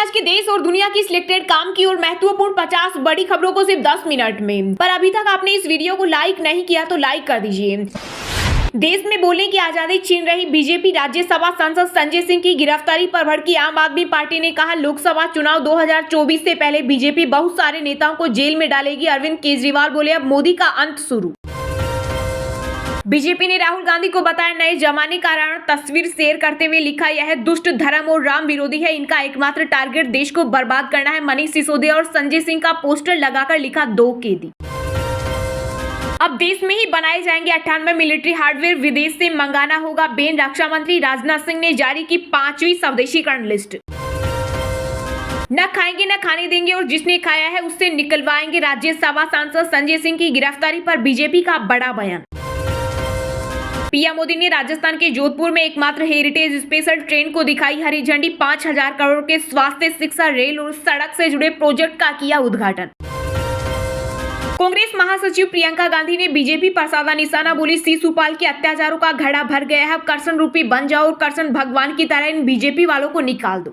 आज के देश और दुनिया की सिलेक्टेड काम की और महत्वपूर्ण 50 बड़ी खबरों को सिर्फ 10 मिनट में। पर अभी तक आपने इस वीडियो को लाइक नहीं किया तो लाइक कर दीजिए। देश में बोलने की आजादी छीन रही बीजेपी राज्यसभा सांसद संजय सिंह की गिरफ्तारी पर भड़की आम आदमी पार्टी ने कहा, लोकसभा चुनाव 2024 से पहले बीजेपी बहुत सारे नेताओं को जेल में डालेगी। अरविंद केजरीवाल बोले, अब मोदी का अंत शुरू। बीजेपी ने राहुल गांधी को बताया नए जमाने का रावण। तस्वीर शेयर करते हुए लिखा, यह दुष्ट, धर्म और राम विरोधी है। इनका एकमात्र टारगेट देश को बर्बाद करना है। मनीष सिसोदिया और संजय सिंह का पोस्टर लगाकर लिखा, 2 कैदी। अब देश में ही बनाए जाएंगे 98 मिलिट्री हार्डवेयर, विदेश से मंगाना होगा बैन। रक्षा मंत्री राजनाथ सिंह ने जारी की 5वीं स्वदेशीकरण लिस्ट। न खाएंगे न खाने देंगे और जिसने खाया है उससे निकलवाएंगे। राज्यसभा सांसद संजय सिंह की गिरफ्तारी पर बीजेपी का बड़ा बयान। पीएम मोदी ने राजस्थान के जोधपुर में एकमात्र हेरिटेज स्पेशल ट्रेन को दिखाई हरी झंडी। 5000 करोड़ के स्वास्थ्य, शिक्षा, रेल और सड़क से जुड़े प्रोजेक्ट का किया उद्घाटन। कांग्रेस महासचिव प्रियंका गांधी ने बीजेपी पर साधा निशाना, बोली, शिशुपाल के अत्याचारों का घड़ा भर गया है। अब करसन रूपी बन जाओ और करसन भगवान की तरह इन बीजेपी वालों को निकाल दो।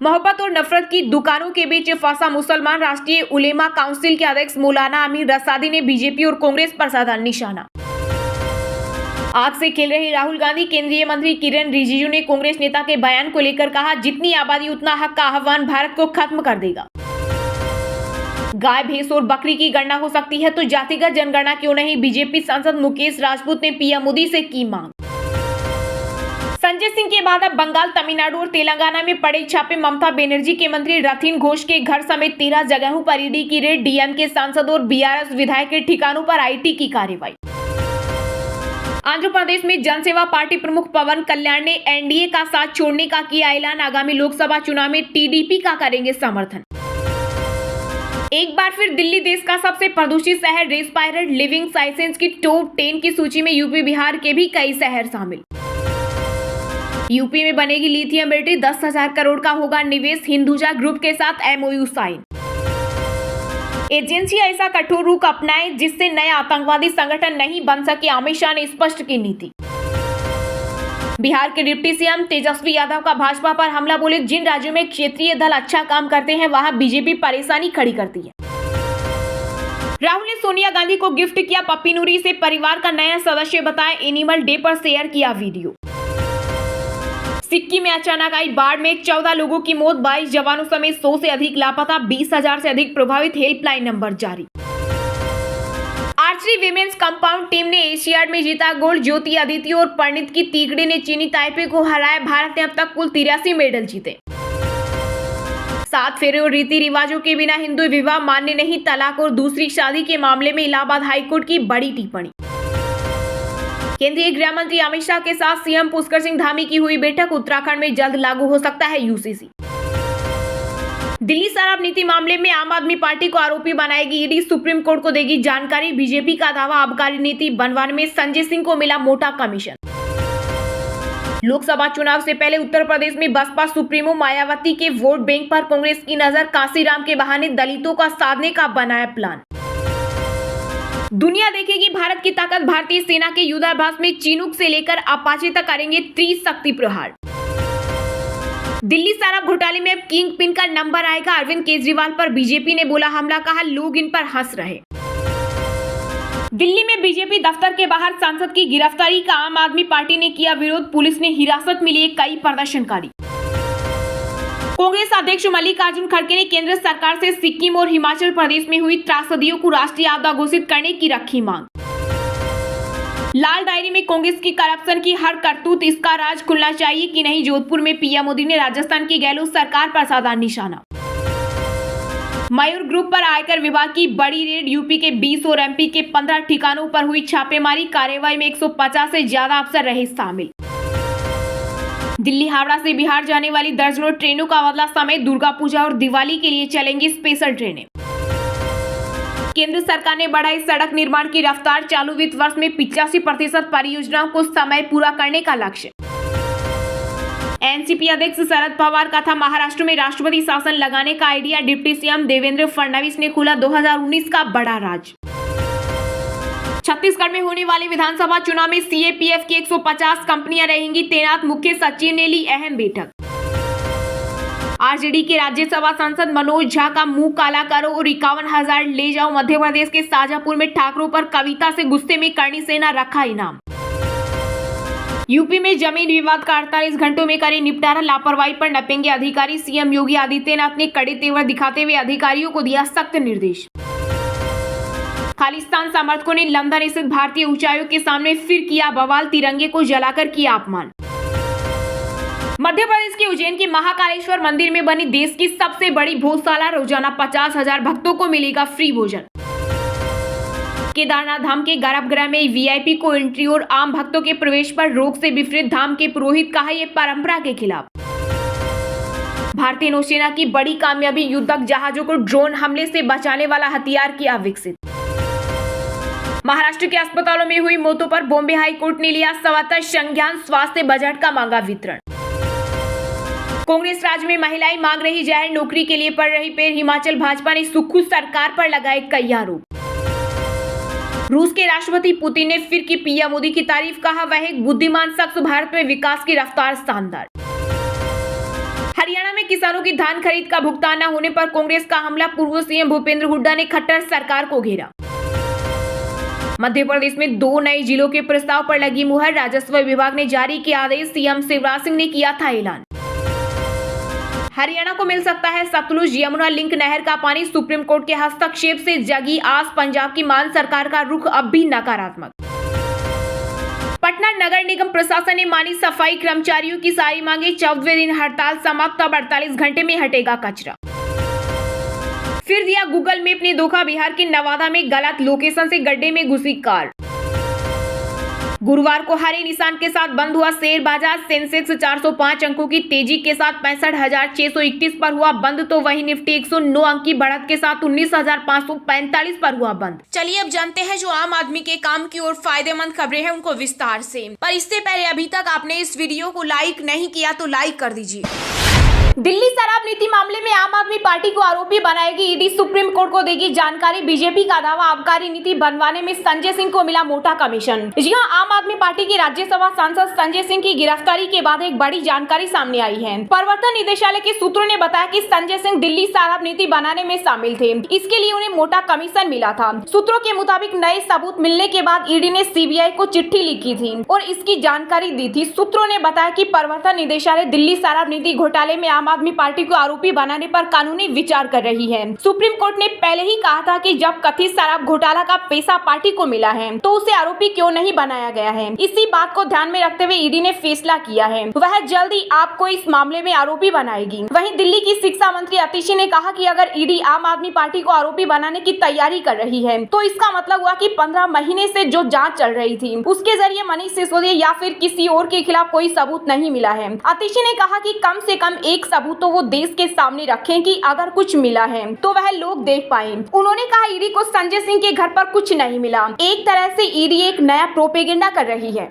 मोहब्बत और नफरत की दुकानों के बीच फंसा मुसलमान। राष्ट्रीय उलेमा काउंसिल के अध्यक्ष मौलाना अमीर रसादी ने बीजेपी और कांग्रेस पर साधा निशाना। आग से खेल रहे राहुल गांधी। केंद्रीय मंत्री किरेन रिजिजू ने कांग्रेस नेता के बयान को लेकर कहा, जितनी आबादी उतना हक का आह्वान भारत को खत्म कर देगा। गाय, भैंस और बकरी की गणना हो सकती है तो जातिगत जनगणना क्यों नहीं? बीजेपी सांसद मुकेश राजपूत ने पीएम मोदी से की मांग। संजय सिंह के बाद अब बंगाल, तमिलनाडु और तेलंगाना में पड़े छापे। ममता बनर्जी के मंत्री रथिन घोष के घर समेत 13 जगहों पर ईडी की रेड। डीएमके सांसद और बीआरएस विधायक के ठिकानों पर आईटी की कार्रवाई। आंध्र प्रदेश में जनसेवा पार्टी प्रमुख पवन कल्याण ने एनडीए का साथ छोड़ने का किया ऐलान। आगामी लोकसभा चुनाव में टीडीपी का करेंगे समर्थन। एक बार फिर दिल्ली देश का सबसे प्रदूषित शहर। रेस्पिरेटरी लिविंग साइंसेस की टॉप 10 की सूची में यूपी, बिहार के भी कई शहर शामिल। यूपी में बनेगी लिथियम बैटरी, 10,000 करोड़ का होगा निवेश। हिंदुजा ग्रुप के साथ एमओयू साइन। एजेंसी ऐसा कठोर रुख अपनाए जिससे नया आतंकवादी संगठन नहीं बन सके, अमित शाह ने स्पष्ट की नीति। बिहार के डिप्टी सीएम तेजस्वी यादव का भाजपा पर हमला, बोले, जिन राज्यों में क्षेत्रीय दल अच्छा काम करते हैं वहां बीजेपी परेशानी खड़ी करती है। राहुल ने सोनिया गांधी को गिफ्ट किया पप्पी नूरी से परिवार का नया सदस्य बताया। एनिमल डे पर शेयर किया वीडियो। सिक्किम में अचानक आई बाढ़ में 14 लोगों की मौत, 22 जवानों समेत 100 से अधिक लापता, 20,000 से अधिक प्रभावित। हेल्पलाइन नंबर जारी। आर्चरी विमेंस कंपाउंड टीम ने एशियाड में जीता गोल्ड। ज्योति आदित्य और परिणीत की तीकड़ी ने चीनी ताइपे को हराया। भारत ने अब तक कुल 83 मेडल जीते। 7 फेरे और रीति रिवाजों के बिना हिंदू विवाह मान्य नहीं। तलाक और दूसरी शादी के मामले में इलाहाबाद हाईकोर्ट की बड़ी टिप्पणी। केंद्रीय गृह मंत्री अमित शाह के साथ सीएम पुष्कर सिंह धामी की हुई बैठक। उत्तराखंड में जल्द लागू हो सकता है यूसीसी। दिल्ली शराब नीति मामले में आम आदमी पार्टी को आरोपी बनाएगी ईडी। सुप्रीम कोर्ट को देगी जानकारी। बीजेपी का दावा, आबकारी नीति बनवाने में संजय सिंह को मिला मोटा कमीशन। लोकसभा चुनाव से पहले उत्तर प्रदेश में बसपा सुप्रीमो मायावती के वोट बैंक पर कांग्रेस की नजर। कांसीराम के बहाने दलितों का साधने का बनाया प्लान। दुनिया देखेगी भारत की ताकत। भारतीय सेना के युद्धाभ्यास में चिनूक से लेकर अपाचे तक करेंगे त्रिशक्ति प्रहार। दिल्ली शराब घोटाले में अब किंग पिन का नंबर आएगा। अरविंद केजरीवाल पर बीजेपी ने बोला हमला, कहा लोग इन पर हंस रहे। दिल्ली में बीजेपी दफ्तर के बाहर सांसद की गिरफ्तारी का आम आदमी पार्टी ने किया विरोध। पुलिस ने हिरासत में लिए कई प्रदर्शनकारी। कांग्रेस अध्यक्ष मल्लिकार्जुन खड़गे ने केंद्र सरकार से सिक्किम और हिमाचल प्रदेश में हुई त्रासदियों को राष्ट्रीय आपदा घोषित करने की रखी मांग। लाल डायरी में कांग्रेस की करप्शन की हर करतूत, इसका राज खुलना चाहिए कि नहीं? जोधपुर में पीएम मोदी ने राजस्थान की गहलोत सरकार पर साधा निशाना। मयूर ग्रुप पर आयकर विभाग की बड़ी रेड। यूपी के 20 और एमपी के 15 ठिकानों पर हुई छापेमारी। कार्रवाई में 150 से ज्यादा अफसर रहे शामिल। दिल्ली हावड़ा से बिहार जाने वाली दर्जनों ट्रेनों का बदला समय। दुर्गा पूजा और दिवाली के लिए चलेंगी स्पेशल ट्रेनें। केंद्र सरकार ने बढ़ाई सड़क निर्माण की रफ्तार। चालू वित्त वर्ष में 85% परियोजनाओं को समय पूरा करने का लक्ष्य। एनसीपी अध्यक्ष शरद पवार का था महाराष्ट्र में राष्ट्रपति शासन लगाने का idea. Deputy CM Devendra Fadnavis ने खोला 2019 का बड़ा राज। छत्तीसगढ़ में होने वाले विधानसभा चुनाव में सीएपीएफ की 150 कंपनियां रहेंगी तैनात। मुख्य सचिव ने ली अहम बैठक। आरजेडी के राज्यसभा सांसद मनोज झा का मुंह काला करो और 51,000 ले जाओ। मध्य प्रदेश के शाजापुर में ठाकरों पर कविता से गुस्से में करणी सेन ने रखा इनाम। यूपी में जमीन विवाद का 48 घंटों में करे निपटारा, लापरवाही पर नपेंगे अधिकारी। सीएम योगी आदित्यनाथ ने कड़े तेवर दिखाते हुए अधिकारियों को दिया सख्त निर्देश। खालिस्तान समर्थकों ने लंदन स्थित भारतीय उच्चायोग के सामने फिर किया बवाल, तिरंगे को जलाकर किया अपमान। मध्य प्रदेश के उज्जैन के महाकालेश्वर मंदिर में बनी देश की सबसे बड़ी भोजशाला, रोजाना 50,000 भक्तों को मिलेगा फ्री भोजन। केदारनाथ धाम के गर्भगृह में वीआईपी को एंट्री और आम भक्तों के प्रवेश पर रोक से विपरीत धाम के पुरोहित, कहा यह परंपरा के खिलाफ। भारतीय नौसेना की बड़ी कामयाबी, युद्धक जहाजों को ड्रोन हमले से बचाने वाला हथियार किया विकसित। महाराष्ट्र के अस्पतालों में हुई मौतों पर बॉम्बे हाई कोर्ट ने लिया स्वतः संज्ञान, स्वास्थ्य बजट का मांगा वितरण। कांग्रेस राज्य में महिलाएं मांग रही जाहिर नौकरी के लिए पड़ रही पैर, हिमाचल भाजपा ने सुक्खू सरकार पर लगाए कई आरोप। रूस के राष्ट्रपति पुतिन ने फिर की पीएम मोदी की तारीफ, कहा वह एक बुद्धिमान शख्स, भारत में विकास की रफ्तार शानदार। हरियाणा में किसानों की धान खरीद का भुगतान न होने पर कांग्रेस का हमला, पूर्व सीएम भूपेंद्र हुड्डा ने खट्टर सरकार को घेरा। मध्य प्रदेश में 2 नए जिलों के प्रस्ताव पर लगी मुहर, राजस्व विभाग ने जारी किया आदेश, सीएम शिवराज सिंह ने किया था ऐलान। हरियाणा को मिल सकता है सतलुज यमुना लिंक नहर का पानी, सुप्रीम कोर्ट के हस्तक्षेप से जगी आस, पंजाब की मान सरकार का रुख अब भी नकारात्मक। पटना नगर निगम प्रशासन ने मानी सफाई कर्मचारियों की सारी मांगे, 14वें दिन हड़ताल समाप्त, अब 48 घंटे में हटेगा कचरा। फिर दिया गूगल मैप ने धोखा, बिहार के नवादा में गलत लोकेशन से गड्ढे में घुसी कार। गुरुवार को हरे निशान के साथ बंद हुआ शेयर बाजार, सेंसेक्स 405 अंकों की तेजी के साथ 65,631 पर हुआ बंद, तो वही निफ्टी 109 अंक की बढ़त के साथ 19,545 पर हुआ बंद। चलिए अब जानते हैं जो आम आदमी के काम की और फायदेमंद खबरें हैं उनको विस्तार से। पर इससे पहले अभी तक आपने इस वीडियो को लाइक नहीं किया तो लाइक कर दीजिए। दिल्ली शराब नीति मामले में आम आदमी पार्टी को आरोपी बनाएगी ईडी, सुप्रीम कोर्ट को देगी जानकारी। बीजेपी का दावा, आबकारी नीति बनवाने में संजय सिंह को मिला मोटा कमीशन। जी हां, आम आदमी पार्टी के राज्यसभा सांसद संजय सिंह की गिरफ्तारी के बाद एक बड़ी जानकारी सामने आई है। प्रवर्तन निदेशालय के सूत्रों ने बताया कि संजय सिंह दिल्ली शराब नीति बनाने में शामिल थे, इसके लिए उन्हें मोटा कमीशन मिला था। सूत्रों के मुताबिक नए सबूत मिलने के बाद ईडी ने सीबीआई को चिट्ठी लिखी थी और इसकी जानकारी दी थी। सूत्रों ने बताया कि प्रवर्तन निदेशालय दिल्ली शराब नीति घोटाले में आम आदमी पार्टी को आरोपी बनाने पर कानूनी विचार कर रही है। सुप्रीम कोर्ट ने पहले ही कहा था कि जब कथित शराब घोटाला का पैसा पार्टी को मिला है तो उसे आरोपी क्यों नहीं बनाया गया है। इसी बात को ध्यान में रखते हुए ईडी ने फैसला किया है, वह जल्द ही आपको इस मामले में आरोपी बनाएगी। वहीं दिल्ली की शिक्षा मंत्री आतिशी ने कहा कि अगर ईडी आम आदमी पार्टी को आरोपी बनाने की तैयारी कर रही है तो इसका मतलब हुआ कि 15 महीने से जो जाँच चल रही थी उसके जरिए मनीष सिसोदिया या फिर किसी और के खिलाफ कोई सबूत नहीं मिला है। आतिशी ने कहा कि कम से कम एक सबूत तो वो देश के सामने रखें कि अगर कुछ मिला है तो वह लोग देख पाए। उन्होंने कहा ईडी को संजय सिंह के घर पर कुछ नहीं मिला। एक तरह से ईडी एक नया प्रोपेगेंडा कर रही है।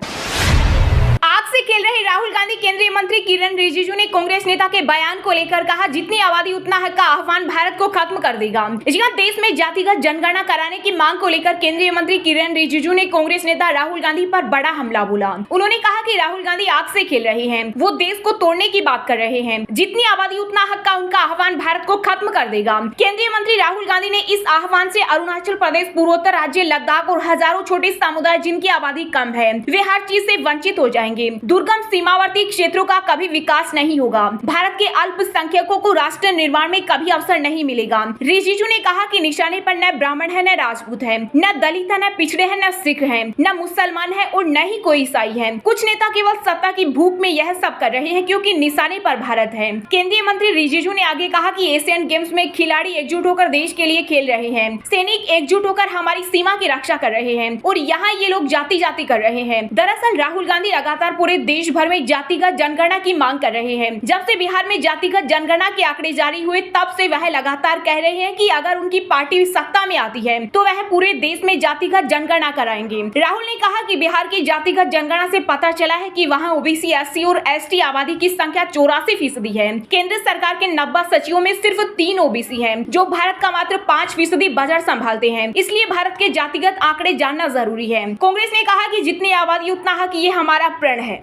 आग से खेल रहे राहुल गांधी, केंद्रीय मंत्री किरण रिजिजू ने कांग्रेस नेता के बयान को लेकर कहा, जितनी आबादी उतना हक का आह्वान भारत को खत्म कर देगा। जी हां, देश में जातिगत जनगणना कराने की मांग को लेकर केंद्रीय मंत्री किरण रिजिजू ने कांग्रेस नेता राहुल गांधी पर बड़ा हमला बोला। उन्होंने कहा कि राहुल गांधी आग से खेल रहे हैं, वो देश को तोड़ने की बात कर रहे हैं। जितनी आबादी उतना हक का उनका आह्वान भारत को खत्म कर देगा। केंद्रीय मंत्री राहुल गांधी ने इस आह्वान से अरुणाचल प्रदेश, पूर्वोत्तर राज्य लद्दाख और हजारों छोटे समुदाय जिनकी आबादी कम है वे हर चीज से वंचित हो जाएंगे। दुर्गम सीमावर्ती क्षेत्रों का कभी विकास नहीं होगा। भारत के अल्पसंख्यकों को राष्ट्र निर्माण में कभी अवसर नहीं मिलेगा। रिजिजू ने कहा कि निशाने पर न ब्राह्मण है, न राजपूत है, न दलित है, न पिछड़े हैं, न सिख है, न मुसलमान है और न ही कोई ईसाई है। कुछ नेता केवल सत्ता की भूख में यह सब कर रहे हैं क्योंकि निशाने पर भारत है। केंद्रीय मंत्री रिजिजू ने आगे कहा कि एशियन गेम्स में खिलाड़ी एकजुट होकर देश के लिए खेल रहे हैं, सैनिक एकजुट होकर हमारी सीमा की रक्षा कर रहे हैं और यहाँ ये लोग जाति जाति कर रहे हैं। दरअसल राहुल गांधी लगातार पूरे देश भर में जातिगत जनगणना की मांग कर रहे हैं। जब से बिहार में जातिगत जनगणना के आंकड़े जारी हुए तब से वह लगातार कह रहे हैं कि अगर उनकी पार्टी सत्ता में आती है तो वह पूरे देश में जातिगत जनगणना कराएंगे। राहुल ने कहा कि बिहार की जातिगत जनगणना से पता चला है कि वहां ओबीसी, एससी और एसटी आबादी की संख्या 84% है। केंद्र सरकार के 90 सचिवों में सिर्फ 3 ओबीसी हैं, जो भारत का मात्र 5% बजट संभालते हैं। इसलिए भारत के जातिगत आंकड़े जानना जरूरी है। कांग्रेस ने कहा कि जितनी आबादी उतना हक, ये हमारा प्रण है।